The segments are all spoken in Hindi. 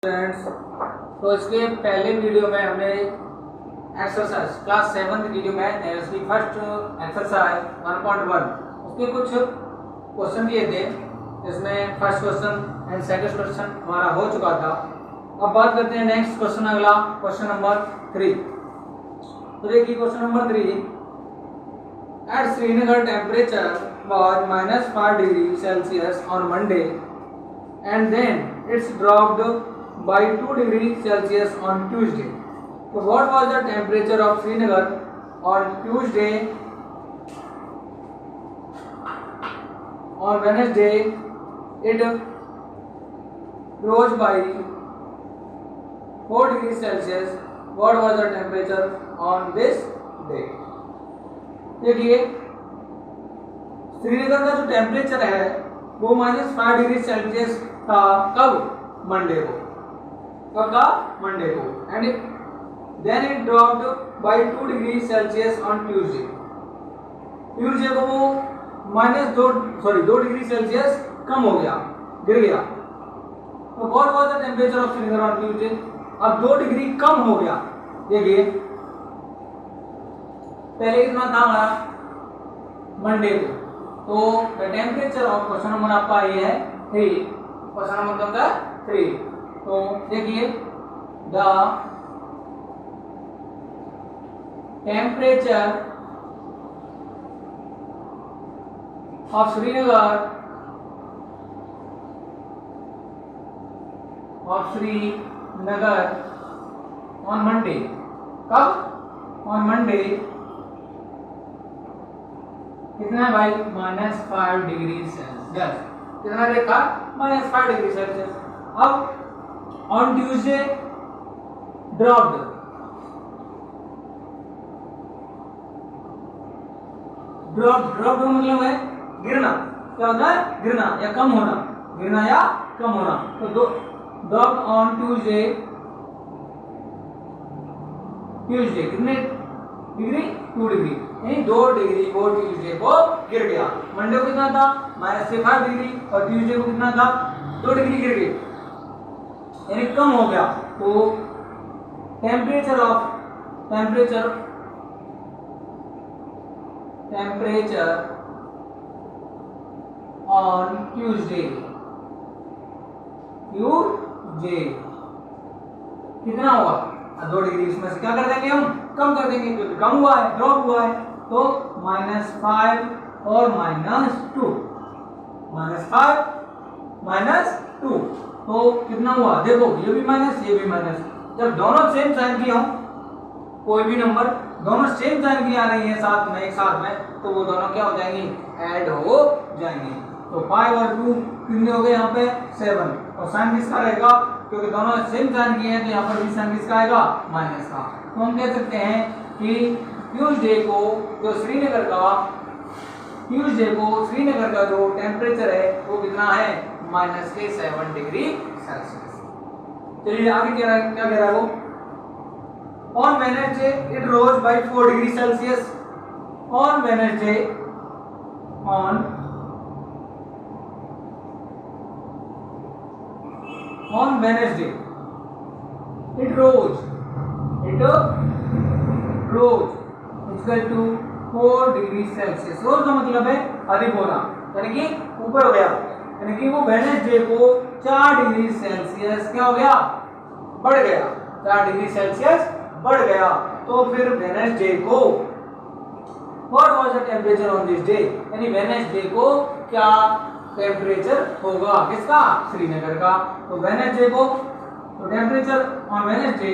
फ्रेंड्स, तो इसके पहले वीडियो में हमने एक्सरसाइज क्लास 7 वीडियो में उसकी फर्स्ट एक्सरसाइज 1.1 उसके कुछ क्वेश्चन दिए थे। इसमें first question and second question हमारा हो चुका था। अब बात करते हैं नेक्स्ट क्वेश्चन, अगला क्वेश्चन नंबर 3। तो देखिए question number 3, at Srinagar temperature was -5 degree Celsius on Monday and then it's dropped by 2 degree Celsius on Tuesday. So what was the temperature of Srinagar on Tuesday? On Wednesday it rose by 4 degrees Celsius. What was the temperature on this day? देखिए श्रीनगर का जो टेम्परेचर है वो -5 डिग्री सेल्सियस था। कब? मंडे को। कब का? मंडे को। And then it dropped by 2 degree Celsius on Tuesday. Tuesday को वो -2 डिग्री सेल्सियस कम हो गया, गिर गया। तो what was the temperature of Srinagar on Tuesday? अब 2 डिग्री कम हो गया। देखिए पहले कितना था हमारा? मंडे को। तो the temperature of question number आपका ये है 3। क्वेश्चन नंबर कौन सा? 3। तो देखिए the temperature of Srinagar on Monday. कब? ऑन मंडे कितना है भाई? -5 डिग्री सेल्सियस। कितना देखा? -5 डिग्री सेल्सियस। अब ऑन ट्यूसडे ड्रॉप्ड, ड्रॉप मतलब है गिरना। क्या होता है? गिरना या कम होना, गिरना या कम होना। तो ड्रॉप ऑन ट्यूसडे कितने डिग्री? 2 डिग्री, यानी 2 डिग्री वो ट्यूसडे को गिर गया। मंडे को कितना था? -5 डिग्री और ट्यूसडे को कितना था? 2 डिग्री गिर गई, यानी कम हो गया। तो टेम्परेचर ऑन ट्यूसडे कितना हुआ? 2 डिग्री। इसमें से क्या कर देंगे हम? कम कर देंगे, क्योंकि कम हुआ है, ड्रॉप हुआ है। तो -5 और -2, -5 -2 तो कितना हुआ? देखो ये भी माइनस, ये भी माइनस। जब दोनों सेम साइन की हो, कोई भी नंबर दोनों सेम साइन की आ रही है साथ में, एक साथ में, तो वो दोनों क्या हो जाएंगी? ऐड हो जाएंगे। तो 5 और 2 कितने हो गए? यहाँ पे 7। और साइन किसका रहेगा? क्योंकि दोनों सेम साइन की है तो यहाँ पर भी साइन किसका आएगा? माइनस का। तो हम कह सकते हैं कि ट्यूसडे को जो श्रीनगर का जो टेम्परेचर है वो कितना है? -7 डिग्री सेल्सियस। चलिए आगे क्या कह रहा है वो? On Wednesday it rose by 4 degree Celsius. On Wednesday it rose equal to 4 degree Celsius. Rose का मतलब है अधिक होना, यानी कि ऊपर हो गया, यानी कि वो वेडनेसडे को 4 डिग्री सेल्सियस क्या हो गया? बढ़ गया। 4 डिग्री सेल्सियस बढ़ गया। तो फिर वेडनेसडे को what was the temperature on this day? यानी वेडनेसडे को क्या टेम्परेचर होगा? किसका? श्रीनगर का। तो वेडनेसडे को तो temperature on Wednesday,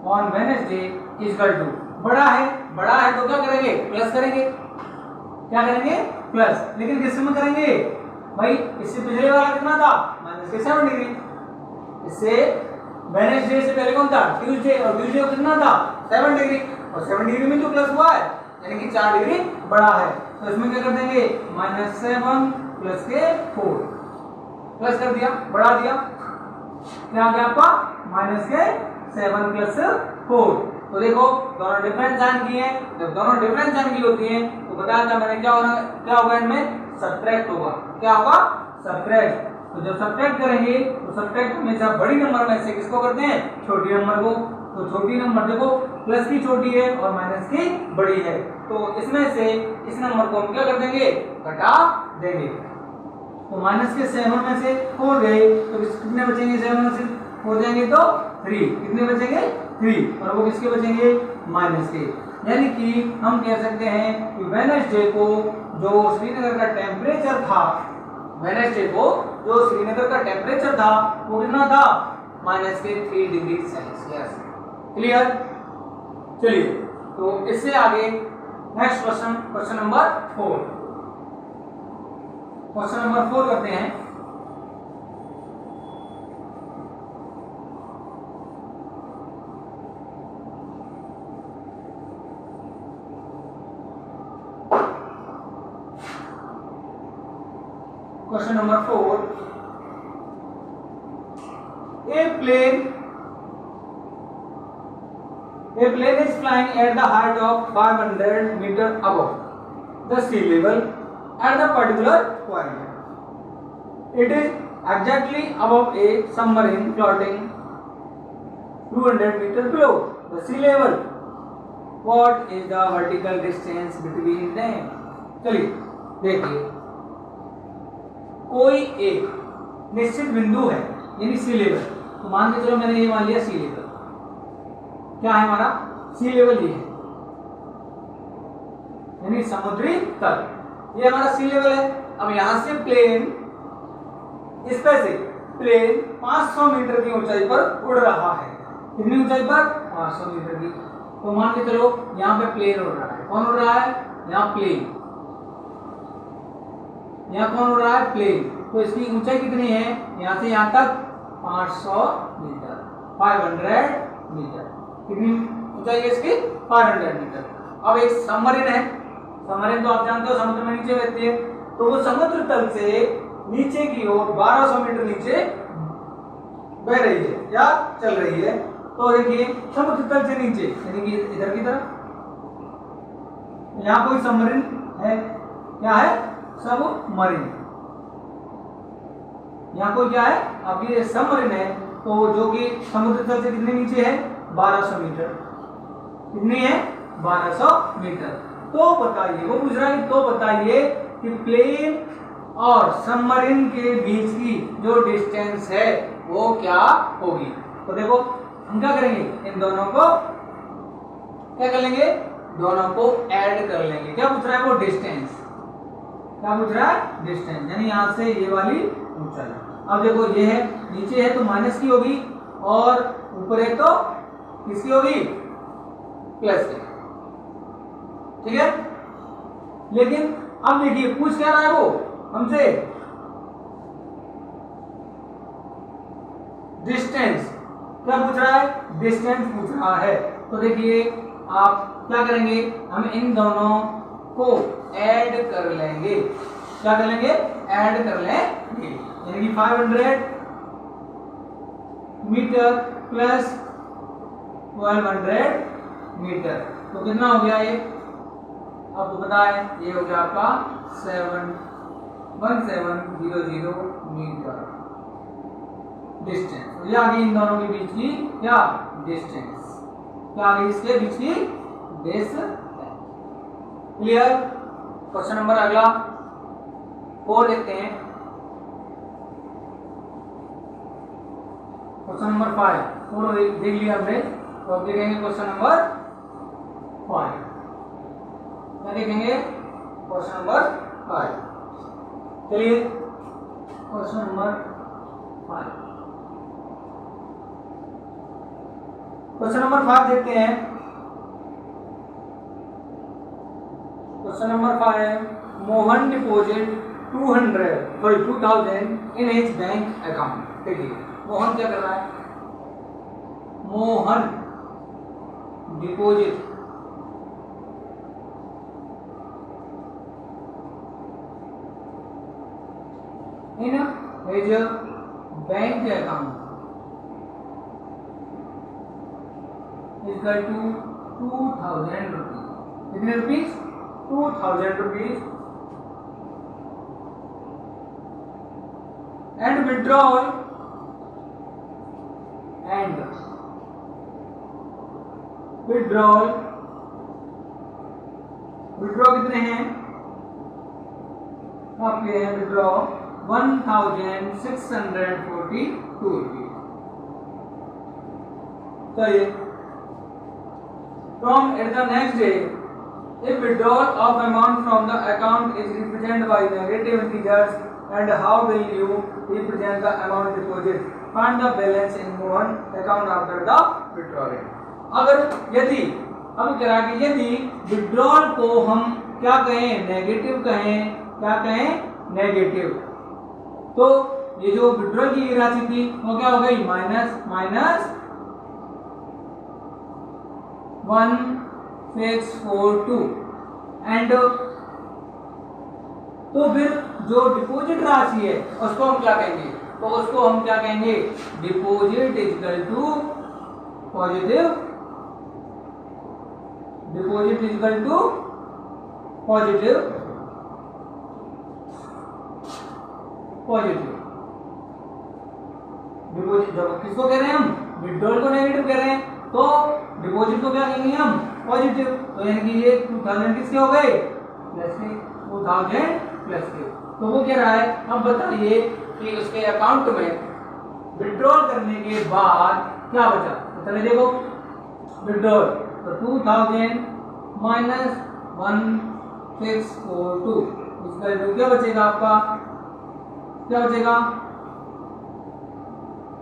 on Wednesday equal to, बड़ा है तो क्या करेंगे? प्लस करेंगे। क्या करेंगे? प्लस। लेकिन किस में करेंगे भाई? इससे पिछले वाला कितना था? -7 डिग्री। इससे वेडनेसडे से पहले कौन था? ट्यूसडे। और ट्यूसडे को कितना था? 7 डिग्री। और 7 डिग्री में तो प्लस हुआ है, यानी कि 4 डिग्री बड़ा है। तो इसमें क्या कर देंगे? -7 प्लस के 4 प्लस कर दिया, बढ़ा दिया। क्या आ गया आपका? -4 7 प्लस 4। तो देखो दोनों डिफरेंस साइन की है, जब दोनों डिफरेंस साइन की होती है तो बताया था मैंने क्या होगा इनमें सब्ट्रैक्ट होगा। क्या होगा? सब्ट्रैक्ट। तो जब सब्ट्रैक्ट करेंगे तो सब्ट्रैक्ट हमेशा बड़ी नंबर में से किसको करते हैं? छोटी नंबर को। तो छोटी नंबर देखो प्लस की छोटी है और माइनस की बड़ी है, तो इसमें से इस नंबर को हम क्या कर देंगे? घटा देंगे। तो माइनस के 7 में से 4 गए तो कितने बचेंगे? 7 में से 4 जाएंगे तो 3। कितने बचेंगे? 3। और वो किसके बचेंगे? माइनस के। यानी कि हम कह सकते हैं कि वेडनेसडे को जो श्रीनगर का टेम्परेचर था, वेडनेसडे को जो श्रीनगर का टेम्परेचर था वो कितना था? माइनस के 3 डिग्री सेल्सियस। क्लियर? चलिए तो इससे आगे next question, question number 4। Question number 4 करते हैं। Question number 4, A plane is flying at the height of 500 meters above the sea level at the particular point. It is exactly above a submarine floating 200 meters below the sea level. What is the vertical distance between them? चलिए देखिए, कोई एक निश्चित बिंदु है यानी सी लेवल। तो मान के चलो मैंने ये मान लिया सी लेवल। क्या है हमारा? सी लेवल ये है यानी समुद्री तल, ये हमारा सी लेवल है। अब यहां से प्लेन, इस पे से प्लेन 500 मीटर की ऊंचाई पर उड़ रहा है। कितनी ऊंचाई पर? 500 मीटर की। तो मान के चलो यहाँ पे प्लेन उड़ रहा है। कौन उड़ रहा है? यहाँ प्लेन। यहाँ कौन उड़ रहा है? प्लेन। तो इसकी ऊंचाई कितनी है? यहाँ से यहाँ तक 500 मीटर, 500 मीटर। कितनी ऊंचाई है इसकी? 500 मीटर। अब एक सबमरीन है। सबमरीन तो आप जानते हो समुद्र में नीचे बहती है। तो वो समुद्र तल से नीचे की ओर 1200 मीटर नीचे बह रही है या चल रही है। तो देखिए समुद्र तल से नीचे यानी कि इधर की तरफ यहाँ कोई सबमरीन है। क्या है? सबमरीन। यहाँ कोई क्या है? अब ये सबमरीन है तो जो कि समुद्र तल से कितने नीचे है? 1200 मीटर। कितनी है? 1200 मीटर। तो बताइए, वो पूछ रहा है तो बताइए कि प्लेन और सबमरीन के बीच की जो डिस्टेंस है वो क्या होगी। तो देखो हम क्या करेंगे? इन दोनों को क्या कर लेंगे? दोनों को ऐड कर लेंगे। क्या पूछ रहा है? वो डिस्टेंस। क्या पूछ रहा है? डिस्टेंस। यानी यहां से ये वाली ऊंचाई। अब देखो ये है, नीचे है तो माइनस की होगी और ऊपर है तो किसकी होगी? प्लस की। ठीक है। लेकिन अब देखिए पूछ क्या रहा है वो हमसे? डिस्टेंस। क्या पूछ रहा है? डिस्टेंस पूछ रहा है। तो देखिए आप क्या करेंगे? हम इन दोनों को ऐड कर लेंगे। क्या कर लेंगे? ऐड कर लेंगे। यानी कि 500 मीटर प्लस 1200 मीटर। तो कितना हो गया ये? आपको पता है ये हो गया आपका 1700 मीटर डिस्टेंस। तो ये आ गई इन दोनों के बीच की क्या? डिस्टेंस। क्या आ गई इसके बीच की? डिस्टेंस। क्लियर? क्वेश्चन नंबर अगला 4 देखते हैं। क्वेश्चन नंबर 5 4 देख लिया हमने। तो अब देखेंगे क्वेश्चन नंबर 5। क्या देखेंगे? Question number 5। चलिए क्वेश्चन नंबर 5, क्वेश्चन नंबर 5 देखते हैं। Question number 5, Mohan deposit 2000 in his bank account. देखिए मोहन क्या कर रहा है? Mohan deposit in his bank account equal to 2000 rupees. कितने rupees? 2000 rupees. And withdrawal withdraw कितने हैं आपके? हैं विड्रॉ 1642 रुपीज। चलिए, from at the next day, if withdrawal of amount from the account is represented by negative integers, and how will you represent the amount deposit? Find the balance in one account after the withdrawal. अगर यदि अब कह रहा कि यदि विड्रॉल को हम क्या कहें? नेगेटिव कहें। क्या कहें? नेगेटिव। तो ये जो विड्रॉल की राशि थी वो क्या हो गई? माइनस 1642। एंड तो फिर जो डिपॉजिट राशि है उसको हम क्या कहेंगे? तो उसको हम क्या कहेंगे? Deposit equal to positive deposit जब किसको कह रहे हैं हम? विड्रॉल को नेगेटिव कह रहे हैं, तो डिपॉजिट को क्या कहेंगे हम? पॉजिटिव। तो यानी कि ये 2000 किसके हो गए? प्लस के। 2000 प्लस के। तो वो कह रहा है अब बताइए कि उसके अकाउंट में विड्रॉल करने के बाद क्या बचा? तो चलिए देखो, विड्रॉल तो 2000 माइनस 1642 इसका क्या बचेगा आपका? क्या बचेगा?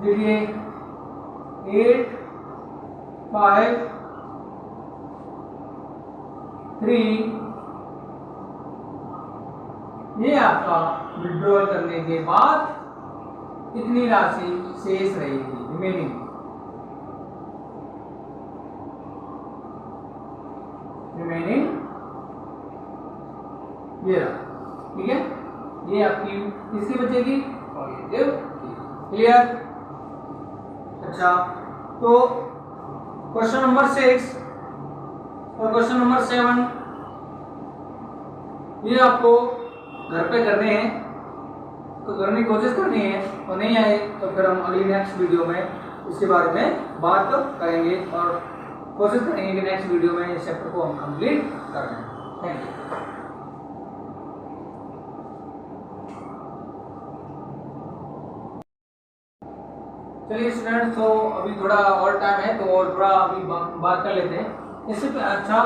देखिए 853 ये आपका विड्रॉल करने के बाद इतनी राशि शेष रहेगी, रिमेनिंग। ये रहा, ठीक है। ये आपकी किसकी बचेगी? पॉजिटिव। क्लियर? अच्छा, तो क्वेश्चन नंबर 6 और क्वेश्चन नंबर 7 ये आपको घर पे करने हैं, तो करने की कोशिश करनी है, और नहीं आए तो फिर हम अगली नेक्स्ट वीडियो में इसके बारे में बात करेंगे और कोशिश करेंगे कि नेक्स्ट वीडियो में इस चैप्टर को हम कंप्लीट कर लें। Thank you. चलिए स्टूडेंट्स, तो अभी थोड़ा और टाइम है तो और थोड़ा अभी बात कर लेते हैं इससे। अच्छा,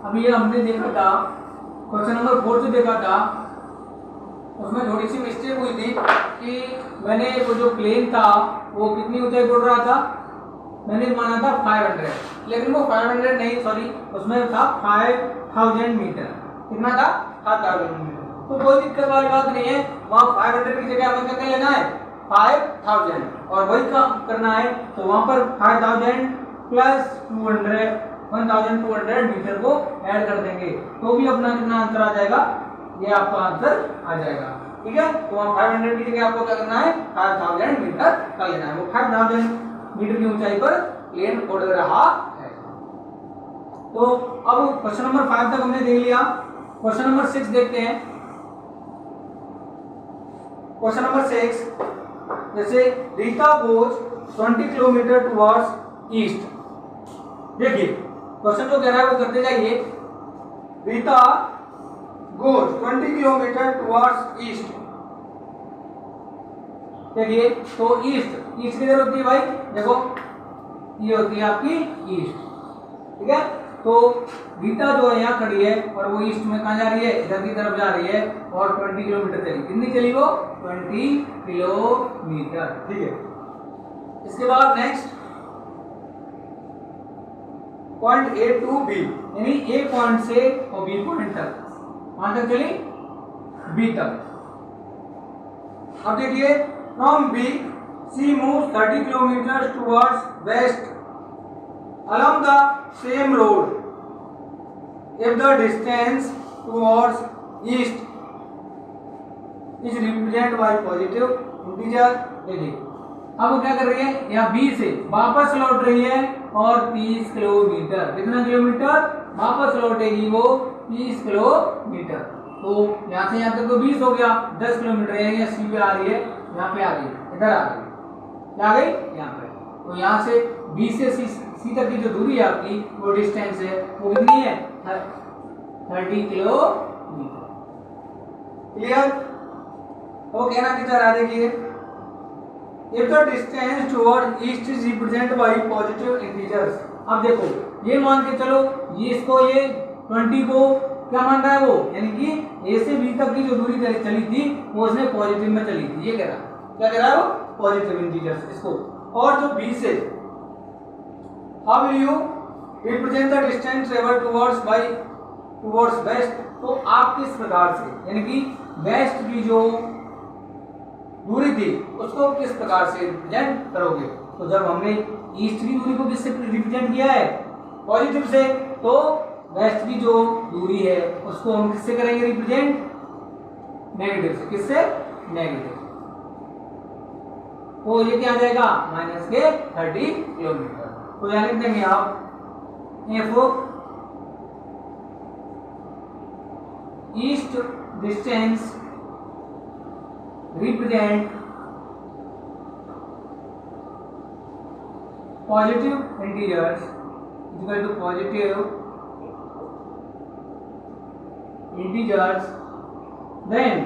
अभी ये हमने देखा था क्वेश्चन नंबर 4 जो देखा था उसमें थोड़ी सी मिस्टेक हुई थी कि मैंने वो जो प्लेन था वो कितनी ऊंचाई बोल रहा था? मैंने माना था 500, लेकिन वो 500 नहीं, सॉरी, उसमें था 5000 मीटर। कितना था? 5000 मीटर। तो कोई दिक्कत वाली बात नहीं है, वहाँ 500 की जगह हमें कितना लेना है? 5000, और वही काम करना है तो वहां पर 5000 प्लस 200 1200 मीटर को ऐड कर देंगे, तो भी अपना कितना आंसर आ जाएगा? ये आपका आंसर आ जाएगा, ठीक है। तो वहां 500 की जगह आपको क्या करना है? 5000 मीटर कर लेना है। वो 5000 मीटर की ऊंचाई पर प्लेन उड़ रहा है। तो अब क्वेश्चन नंबर 5 तक हमने देख लिया। क्वेश्चन नंबर 6 देखते हैं। क्वेश्चन नंबर 6, जैसे Rita goes 20 kilometre towards east. देखिए क्वेश्चन जो कह रहा है वो करते जाइए। Rita goes 20 kilometre towards east. देखिए, तो ईस्ट किधर होती है भाई? देखो ये होती है आपकी ईस्ट, ठीक है। तो गीता जो है यहाँ खड़ी है और वो ईस्ट में कहाँ जा रही है? इधर की तरफ जा रही है, और 20 किलोमीटर चली। कितनी चली वो? 20 किलोमीटर, ठीक है। इसके बाद next point A to B, यानी ए पॉइंट से और बी पॉइंट तक, कहां तक चली? बी तक। अब देखिए, from B C move 30 kilometre towards west along the same road if the distance towards east is represented by positive integer। देखिए अब वो क्या कर रही है? यहाँ बी से वापस लौट रही है और 30 किलोमीटर। कितना किलोमीटर? वापस लौटेगी वो 30 किलोमीटर। तो यहाँ से यहाँ तक तो 20 हो गया, 10 किलोमीटर है, सी पे आ रही है, यहाँ पे आ गई, इधर आ गई, क्या आ गई यहाँ पे। तो यहाँ से 20 से सी तक की जो दूरी है आपकी, वो डिस्टेंस है, वो कितनी है? 30 किलोमीटर। क्लियर? तो कहना क्या चाह रहा है, देखिए, if the distance toward east is represent by positive integers. अब देखो, ये मान के चलो, ये इसको, ये 20 को क्या मान रहा है वो, यानी कि ए से बी तक की जो दूरी चली थी वो उसने पॉजिटिव में चली थी। ये कह रहा, क्या कह रहा है वो? पॉजिटिव इंटीजर्स इसको। और जो बी से, how will you represent the distance travel towards waste. तो आप किस प्रकार से, यानी कि वेस्ट की जो दूरी थी उसको किस प्रकार से रिप्रेजेंट करोगे। तो जब हमने ईस्ट की दूरी को किससे रिप्रेजेंट किया है? पॉजिटिव से, तो वेस्ट की जो दूरी है उसको हम किससे करेंगे रिप्रेजेंट? नेगेटिव से। किससे? नेगेटिव। तो ये क्या आ जाएगा? माइनस के 30 किलोमीटर। तो यहाँ लिख देंगे आप F east distance represent positive integers equal to positive integers, then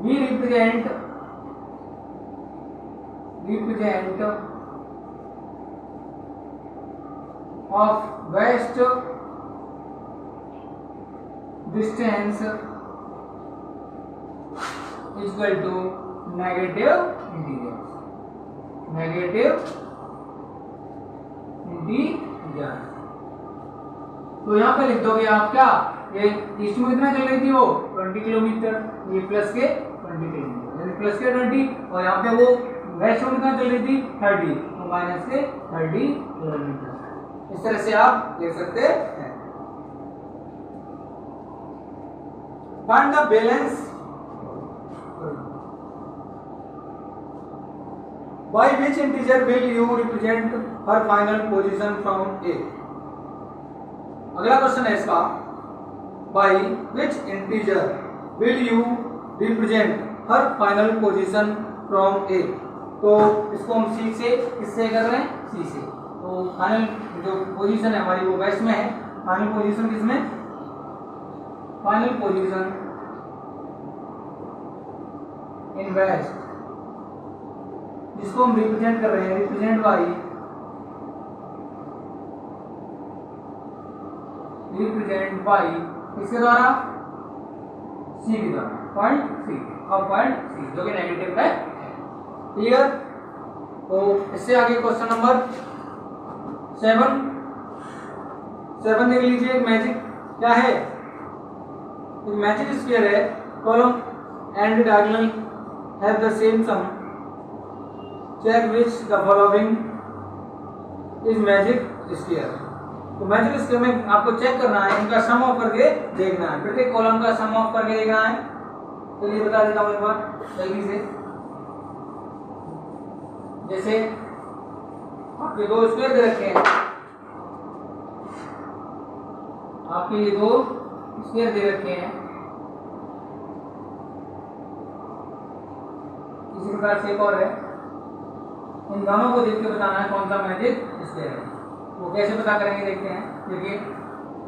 we represent of west distance is equal to negative integers। तो यहाँ पे लिख दोगे आप क्या, ये ईस्ट में कितना चल रही थी वो 20 किलोमीटर, ये प्लस के 20 किलोमीटर, यानी प्लस के 20, और यहाँ पे वो वेस्ट में कितना चल रही थी 30, तो माइनस के 30 किलोमीटर। इस तरह से आप लिख सकते हैं। Find the balance by which integer will you represent her final position from A। अगला क्वेश्चन है इसका, by which integer will you represent her final position from A। तो इसको हम C से, किससे कर रहे हैं? C से। तो फाइनल जो पोजीशन है हमारी वो वेस्ट में है। फाइनल पोजीशन किसमें? फाइनल पोजीशन इन वेस्ट, जिसको हम रिप्रेजेंट कर रहे हैं, रिप्रेजेंट बाई किसके द्वारा? सी के द्वारा, पॉइंट सी। अब पॉइंट सी जो कि नेगेटिव है। क्लियर? तो इससे आगे क्वेश्चन नंबर 7 देख लीजिए। मैजिक क्या है? मैजिक स्फीयर है, column and diagonal have the same sum, check which the following is magic square. तो मैजिक स्फीयर में आपको चेक करना है, इनका सम ऑफ करके देखना है, प्रत्येक कॉलम का सम ऑफ करके देखना है। तो ये बता देता हूँ एक बार जल्दी से। जैसे आपके दो स्क्वायर दे रखे हैं, आपके ये दो स्क्वायर दे रखे हैं, इसी प्रकार से एक और है। इन दोनों को देख के बताना है कौन सा मैजिक स्क्वायर है। वो कैसे पता करेंगे देखते हैं। देखिए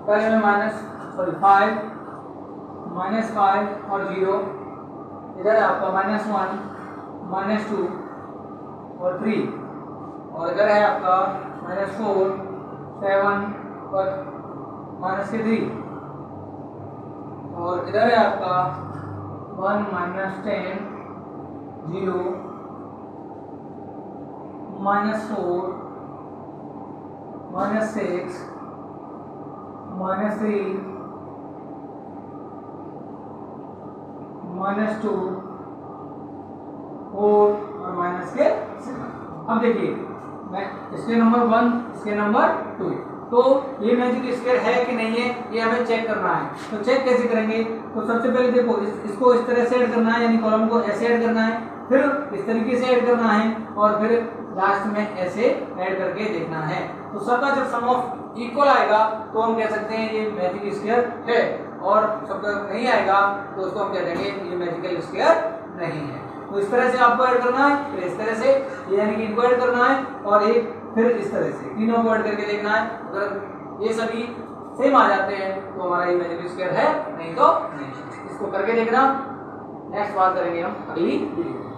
पहले में -5 और 0, इधर है आपका -1 -2 और 3, और इधर है आपका -4 7 और -3, और इधर है आपका 1 -10 0 -4 -6 -3 -2 4 और -7। अब देखिए मैं इसके नंबर 1, इसके नंबर 2, तो ये मैजिक स्क्वायर है कि नहीं है ये हमें चेक करना है। तो चेक कैसे करेंगे? तो सबसे पहले देखो इसको इस तरह से ऐड करना है, यानी कॉलम को ऐसे ऐड करना है, फिर इस तरीके से ऐड करना है और फिर लास्ट में ऐसे ऐड करके देखना है। तो सबका जब सम ऑफ इक्वल आएगा तो हम कह सकते हैं ये मैजिक स्क्वायर है, और सबका नहीं आएगा तो उसको हम कह देंगे ये मैजिकल स्क्वायर नहीं है। तो इस तरह से आपको ऐड करना है, फिर इस तरह से ये यानी कि इनको ऐड करना है, और एक फिर इस तरह से तीनों को ऐड करके देखना है। अगर ये सभी सेम आ जाते हैं तो हमारा ये मैजिकल स्क्वायर है, नहीं तो नहीं। इसको करके देखना। नेक्स्ट बात करेंगे हम अगली वीडियो में।